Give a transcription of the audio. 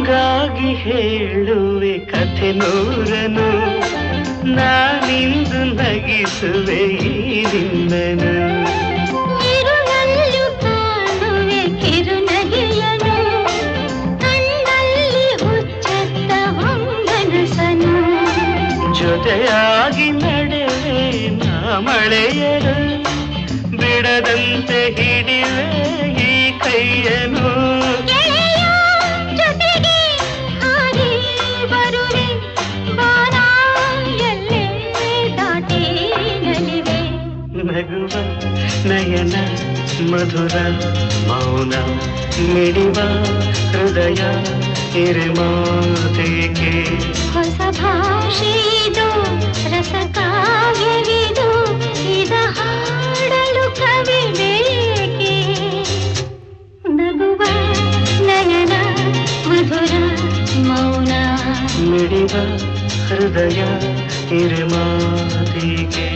ನಿಂಗಾಗಿ ಹೇಳುವೆ ಕಥೆ ನೂರನು ನಾನಿಂದು ನಗಿಸುವೆ ಈ ನಿನ್ನನು ಇರುಳಲ್ಲೂ ಕಾಣುವೆ ಕಿರುನಗೆಯನು ಕಣ್ಣಲ್ಲಿ ಹುಚ್ಚತ್ತ ಹೊಂಗನಸನು ಜೊತೆಯಾಗಿ ನಡೆವೆ ನಾ ಮಳೆಯರು ಬಿಡದಂತೆ ಹಿಡಿವೆ ಈ ಕೈಯನು ನಗುವ ನಯನ ಮಧುರ ಮೌನ ಮಿಡಿವ ಹೃದಯ ಹಿರಿಮಾತೆಗೆ ಹೊಸ ಭಾಷೆಯಿದು ರಸ ಕಾವ್ಯವಿದು ಇದ ಹಾಡಲು ಕವಿ ಬೇಕೆ ನಗುವ ನಯನ ಮಧುರ ಮೌನ ಮಿಡಿವ ಹೃದಯ ಹಿರಿಮಾತೆಗೆ